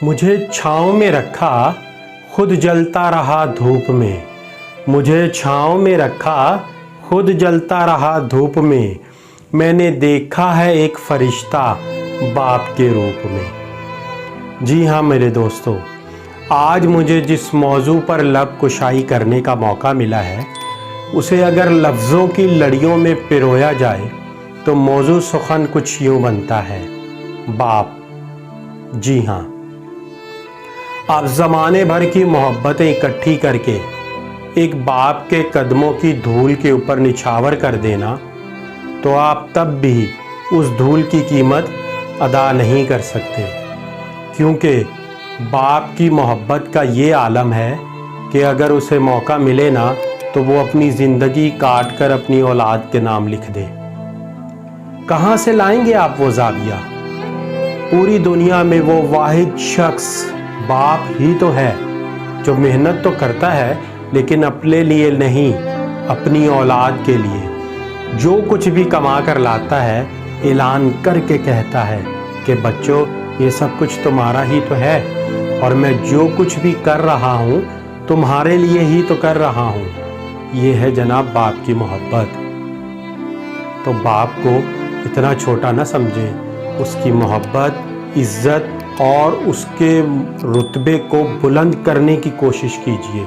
मुझे छाँव में रखा, खुद जलता रहा धूप में। मुझे छाँव में रखा, खुद जलता रहा धूप में। मैंने देखा है एक फरिश्ता बाप के रूप में। जी हाँ मेरे दोस्तों, आज मुझे जिस मौजू पर लब कुशाई करने का मौका मिला है, उसे अगर लफ्ज़ों की लड़ियों में पिरोया जाए तो मौजू सुखन कुछ यूँ बनता है, बाप। जी हाँ, आप ज़माने भर की मोहब्बतें इकट्ठी करके एक बाप के कदमों की धूल के ऊपर निछावर कर देना, तो आप तब भी उस धूल की कीमत अदा नहीं कर सकते, क्योंकि बाप की मोहब्बत का ये आलम है कि अगर उसे मौका मिले ना तो वो अपनी ज़िंदगी काट कर अपनी औलाद के नाम लिख दे। कहाँ से लाएंगे आप वो ज़ाविया? पूरी दुनिया में वो वाहिद शख्स बाप ही तो है जो मेहनत तो करता है लेकिन अपने लिए नहीं, अपनी औलाद के लिए जो कुछ भी कमा कर लाता है ऐलान करके कहता है कि बच्चों ये सब कुछ तुम्हारा ही तो है और मैं जो कुछ भी कर रहा हूँ तुम्हारे लिए ही तो कर रहा हूँ। ये है जनाब बाप की मोहब्बत। तो बाप को इतना छोटा ना समझें, उसकी मोहब्बत, इज़्ज़त और उसके रुतबे को बुलंद करने की कोशिश कीजिए,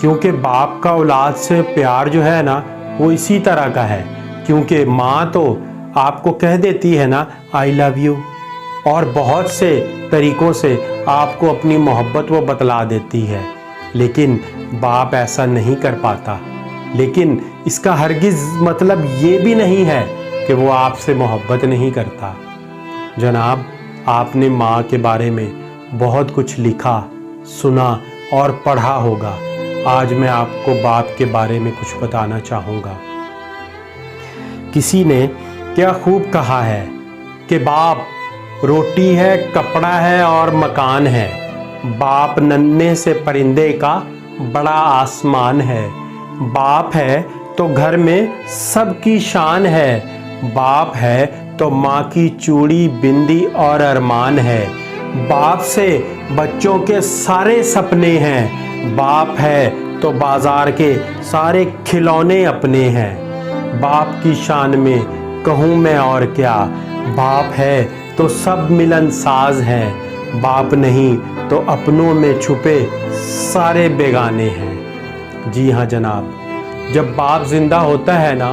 क्योंकि बाप का औलाद से प्यार जो है ना वो इसी तरह का है। क्योंकि माँ तो आपको कह देती है ना आई लव यू, और बहुत से तरीक़ों से आपको अपनी मोहब्बत वो बतला देती है, लेकिन बाप ऐसा नहीं कर पाता। लेकिन इसका हरगिज़ मतलब ये भी नहीं है कि वो आपसे मोहब्बत नहीं करता। जनाब, आपने माँ के बारे में बहुत कुछ लिखा, सुना और पढ़ा होगा। आज मैं आपको बाप के बारे में कुछ बताना चाहूँगा। किसी ने क्या खूब कहा है कि बाप रोटी है, कपड़ा है और मकान है। बाप नन्हे से परिंदे का बड़ा आसमान है। बाप है तो घर में सबकी शान है। बाप है तो माँ की चूड़ी, बिंदी और अरमान है। बाप से बच्चों के सारे सपने हैं। बाप है तो बाजार के सारे खिलौने अपने हैं। बाप की शान में कहूँ मैं और क्या, बाप है तो सब मिलनसाज हैं। बाप नहीं तो अपनों में छुपे सारे बेगाने हैं। जी हाँ जनाब, जब बाप जिंदा होता है ना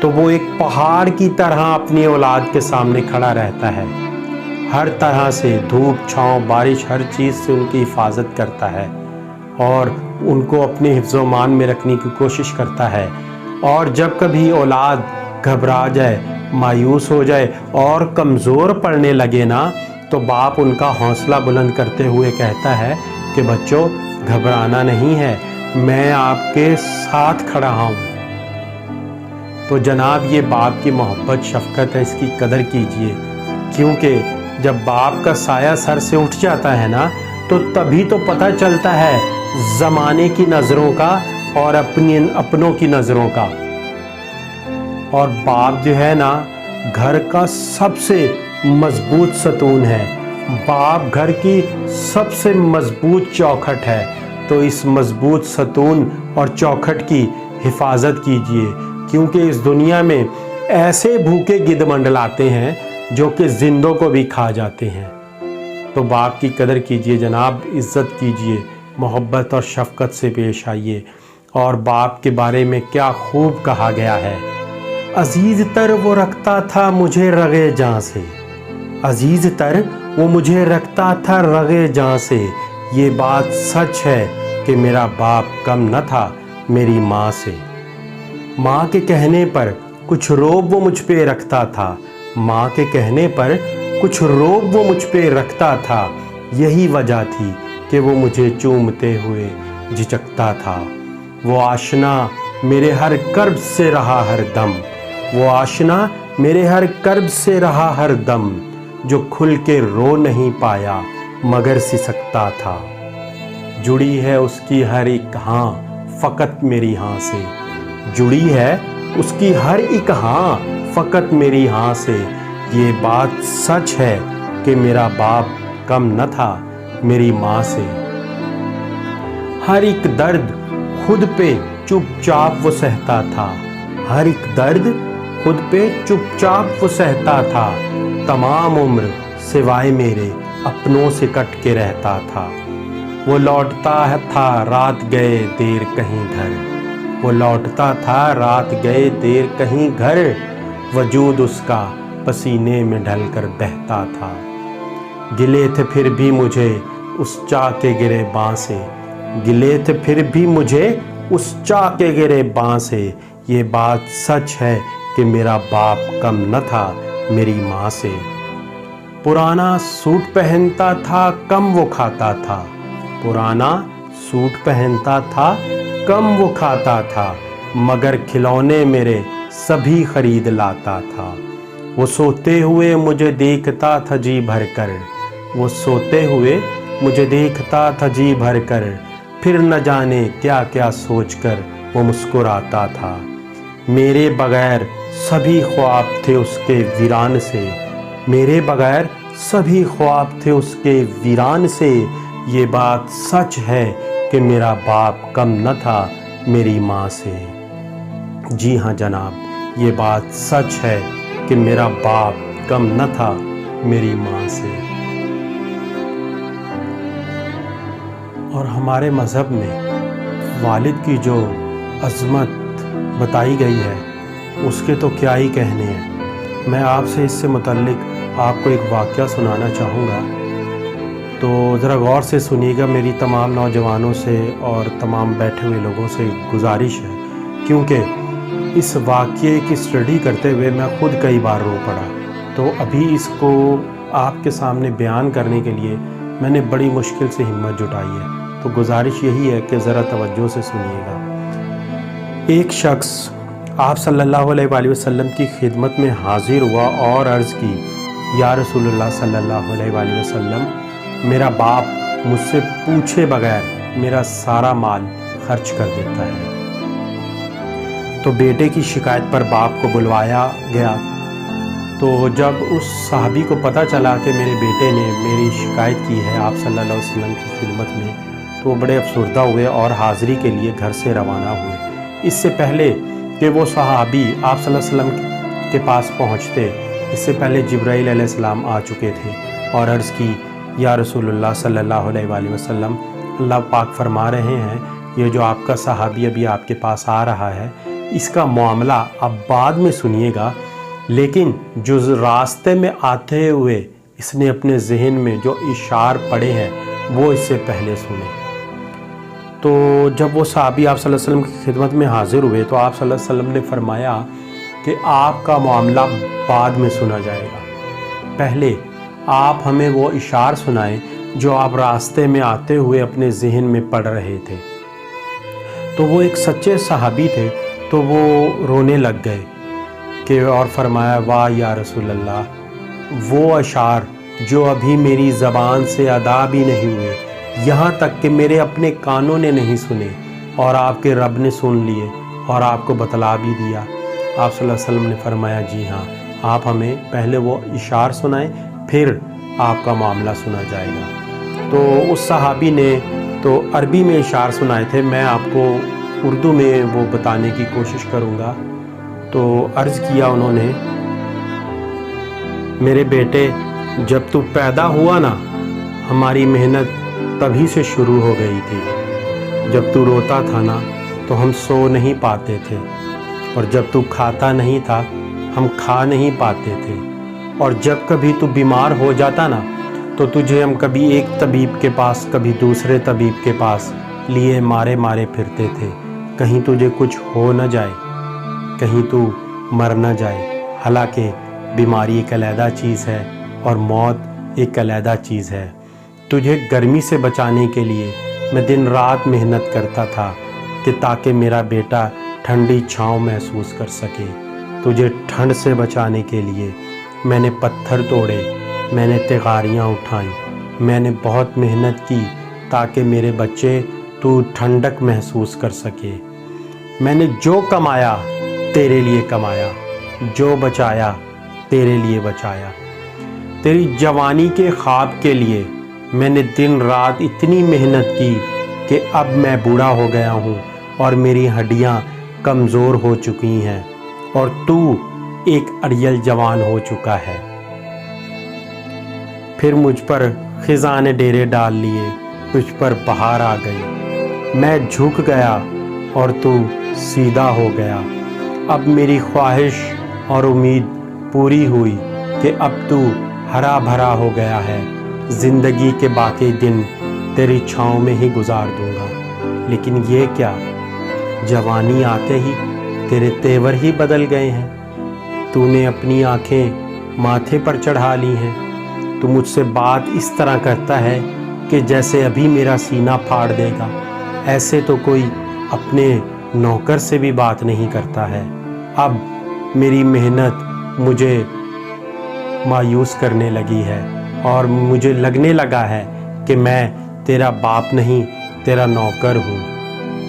तो वो एक पहाड़ की तरह अपनी औलाद के सामने खड़ा रहता है। हर तरह से धूप, छाँव, बारिश, हर चीज़ से उनकी हिफाजत करता है और उनको अपने हिफ्ज़-ओ-मान में रखने की कोशिश करता है। और जब कभी औलाद घबरा जाए, मायूस हो जाए और कमज़ोर पड़ने लगे ना, तो बाप उनका हौसला बुलंद करते हुए कहता है कि बच्चों घबराना नहीं है, मैं आपके साथ खड़ा हूँ। तो जनाब ये बाप की मोहब्बत, शफ़क़त है, इसकी कदर कीजिए, क्योंकि जब बाप का साया सर से उठ जाता है ना तो तभी तो पता चलता है ज़माने की नज़रों का और अपनों की नज़रों का। और बाप जो है ना घर का सबसे मजबूत सतून है। बाप घर की सबसे मजबूत चौखट है। तो इस मजबूत सतून और चौखट की हिफाजत कीजिए, क्योंकि इस दुनिया में ऐसे भूखे गिद्ध मंडलाते हैं जो कि जिंदों को भी खा जाते हैं। तो बाप की कदर कीजिए जनाब, इज़्ज़त कीजिए, मोहब्बत और शफ़क़त से पेश आइए। और बाप के बारे में क्या खूब कहा गया है, अजीज़ तर वो रखता था मुझे रगे जाँ से। अजीज़ तर वो मुझे रखता था रगे जाँ से। ये बात सच है कि मेरा बाप कम न था मेरी माँ से। माँ के कहने पर कुछ रोब वो मुझ पे रखता था। माँ के कहने पर कुछ रोब वो मुझ पे रखता था। यही वजह थी कि वो मुझे चूमते हुए झिझकता था। वो आशना मेरे हर कर्ब से रहा हर दम। वो आशना मेरे हर कर्ब से रहा हर दम। जो खुल के रो नहीं पाया मगर सिसकता था। जुड़ी है उसकी हर एक हाँ फ़कत मेरी हाँ से। जुड़ी है उसकी हर एक हाँ फ़कत मेरी हाँ से। ये बात सच है कि मेरा बाप कम न था मेरी माँ से। हर एक दर्द खुद पे चुपचाप वो सहता था, हर एक दर्द खुद पे चुपचाप वो सहता था। तमाम उम्र सिवाय मेरे अपनों से कट के रहता था। वो लौटता था रात गए देर कहीं घर, वो लौटता था रात गए देर कहीं घर। वजूद उसका पसीने में ढलकर बहता था। गिले थे फिर भी मुझे उस चाह के गिरे बाँ से, गिले थे फिर भी मुझे उस चाह के गिरे बाँ से। ये बात सच है कि मेरा बाप कम न था मेरी माँ से। पुराना सूट पहनता था कम वो खाता था, पुराना सूट पहनता था कम वो खाता था। मगर खिलौने मेरे सभी खरीद लाता था। वो सोते हुए मुझे देखता था जी भर कर, वो सोते हुए मुझे देखता था जी भर कर। फिर न जाने क्या क्या सोचकर वो मुस्कुराता था। मेरे बगैर सभी ख्वाब थे उसके वीरान से, मेरे बगैर सभी ख्वाब थे उसके वीरान से। ये बात सच है कि मेरा बाप कम न था मेरी माँ से। जी हाँ जनाब, ये बात सच है कि मेरा बाप कम न था मेरी माँ से। और हमारे मज़हब में वालिद की जो अज़मत बताई गई है उसके तो क्या ही कहने हैं। मैं आपसे इससे मुतल्लिक आपको एक वाक़या सुनाना चाहूँगा, तो ज़रा गौर से सुनिएगा। मेरी तमाम नौजवानों से और तमाम बैठे हुए लोगों से गुजारिश है, क्योंकि इस वाक़ये की स्टडी करते हुए मैं ख़ुद कई बार रो पड़ा। तो अभी इसको आपके सामने बयान करने के लिए मैंने बड़ी मुश्किल से हिम्मत जुटाई है। तो गुजारिश यही है कि ज़रा तवज्जो से सुनिएगा। एक शख्स आप सल्लल्लाहु अलैहि वसल्लम की खिदमत में हाज़िर हुआ और अर्ज़ की, या रसूलुल्लाह सल्लल्लाहु अलैहि वसल्लम, मेरा बाप मुझसे पूछे बगैर मेरा सारा माल खर्च कर देता है। तो बेटे की शिकायत पर बाप को बुलवाया गया। तो जब उस सहाबी को पता चला कि मेरे बेटे ने मेरी शिकायत की है आप सल्लल्लाहु अलैहि वसल्लम की खिदमत में, तो वो बड़े अफसरदा हुए और हाज़िरी के लिए घर से रवाना हुए। इससे पहले कि वो सहाबी आप सल्लल्लाहु अलैहि वसल्लम के पास पहुँचते, इससे पहले जिब्राईल अलैहिस्सलाम आ चुके थे और अर्ज़ की, या रसूलुल्लाह सल्लल्लाहु अलैहि वसल्लम, अल्लाह पाक फरमा रहे हैं ये जो आपका सहाबी अभी आपके पास आ रहा है, इसका मामला अब बाद में सुनिएगा, लेकिन जो रास्ते में आते हुए इसने अपने जहन में जो इशार पड़े हैं वो इससे पहले सुने। तो जब वो सहाबी आप सल्लल्लाहु अलैहि वसल्लम की खिदमत में हाज़िर हुए तो आप सल्लल्लाहु अलैहि वसल्लम ने फरमाया कि आपका मामला बाद में सुना जाएगा, पहले आप हमें वो इशार सुनाएं जो आप रास्ते में आते हुए अपने जहन में पढ़ रहे थे। तो वो एक सच्चे सहाबी थे, तो वो रोने लग गए कि और फरमाया, वाह या रसूल अल्लाह, वो अशार जो अभी मेरी ज़बान से अदा भी नहीं हुए, यहाँ तक कि मेरे अपने कानों ने नहीं सुने और आपके रब ने सुन लिए और आपको बतला भी दिया। आप सल्लल्लाहु अलैहि वसल्लम ने फरमाया, जी हाँ, आप हमें पहले वो इशार सुनाएं, फिर आपका मामला सुना जाएगा। तो उस सहाबी ने तो अरबी में इशार सुनाए थे, मैं आपको उर्दू में वो बताने की कोशिश करूँगा। तो अर्ज़ किया उन्होंने, मेरे बेटे जब तू पैदा हुआ ना, हमारी मेहनत तभी से शुरू हो गई थी। जब तू रोता था ना तो हम सो नहीं पाते थे, और जब तू खाता नहीं था हम खा नहीं पाते थे, और जब कभी तू बीमार हो जाता ना तो तुझे हम कभी एक तबीब के पास कभी दूसरे तबीब के पास लिए मारे मारे फिरते थे, कहीं तुझे कुछ हो न जाए, कहीं तू मर न जाए। हालांकि बीमारी एक अलहदा चीज़ है और मौत एक अलहदा चीज़ है। तुझे गर्मी से बचाने के लिए मैं दिन रात मेहनत करता था कि ताकि मेरा बेटा ठंडी छाँव महसूस कर सके। तुझे ठंड से बचाने के लिए मैंने पत्थर तोड़े, मैंने तिगारियाँ उठाई, मैंने बहुत मेहनत की ताकि मेरे बच्चे तू ठंडक महसूस कर सके। मैंने जो कमाया तेरे लिए कमाया, जो बचाया तेरे लिए बचाया। तेरी जवानी के ख्वाब के लिए میں نے دن رات اتنی محنت کی کہ اب میں بوڑھا ہو گیا ہوں اور میری ہڈیاں کمزور ہو چکی ہیں، اور تو ایک اڑیل جوان ہو چکا ہے۔ پھر مجھ پر خزاں نے ڈیرے ڈال لیے، تجھ پر بہار آ گئی، میں جھک گیا اور تو سیدھا ہو گیا۔ اب میری خواہش اور امید پوری ہوئی کہ اب تو ہرا بھرا ہو گیا ہے، زندگی کے باقی دن تیری چھاؤں میں ہی گزار دوں گا۔ لیکن یہ کیا، جوانی آتے ہی تیرے تیور ہی بدل گئے ہیں، تو نے اپنی آنکھیں ماتھے پر چڑھا لی ہیں، تو مجھ سے بات اس طرح کرتا ہے کہ جیسے ابھی میرا سینہ پھاڑ دے گا۔ ایسے تو کوئی اپنے نوکر سے بھی بات نہیں کرتا ہے۔ اب میری محنت مجھے مایوس کرنے لگی ہے اور مجھے لگنے لگا ہے کہ میں تیرا باپ نہیں، تیرا نوکر ہوں۔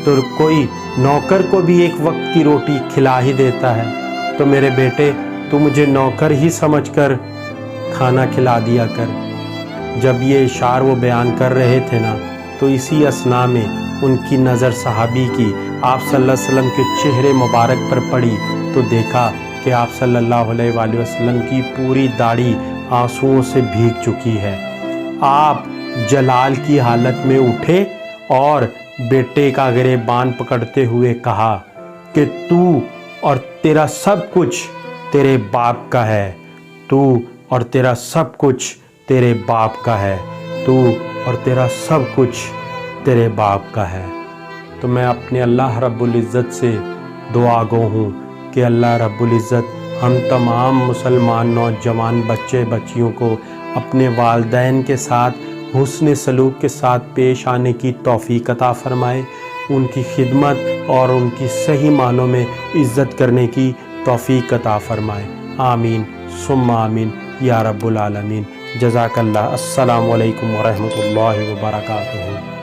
تو کوئی نوکر کو بھی ایک وقت کی روٹی کھلا ہی دیتا ہے، تو میرے بیٹے تو مجھے نوکر ہی سمجھ کر کھانا کھلا دیا کر۔ جب یہ اشعار وہ بیان کر رہے تھے نا، تو اسی اثناء میں ان کی نظر صحابی کی آپ صلی اللہ علیہ وسلم کے چہرے مبارک پر پڑی، تو دیکھا کہ آپ صلی اللہ علیہ وآلہ وسلم کی پوری داڑھی آنسوؤں سے بھیگ چکی ہے۔ آپ جلال کی حالت میں اٹھے اور بیٹے کا گریبان پکڑتے ہوئے کہا کہ تو اور تیرا سب کچھ تیرے باپ کا ہے، تو اور تیرا سب کچھ تیرے باپ کا ہے، تو اور تیرا سب کچھ تیرے باپ کا ہے۔ تو میں اپنے اللہ رب العزت سے دعا گو ہوں کہ اللہ رب العزت ہم تمام مسلمان نوجوان بچے بچیوں کو اپنے والدین کے ساتھ حسن سلوک کے ساتھ پیش آنے کی توفیق عطا فرمائے، ان کی خدمت اور ان کی صحیح معنوں میں عزت کرنے کی توفیق عطا فرمائے۔ آمین ثم آمین یا رب العالمین۔ جزاک اللہ۔ السلام علیکم ورحمۃ اللہ وبرکاتہ۔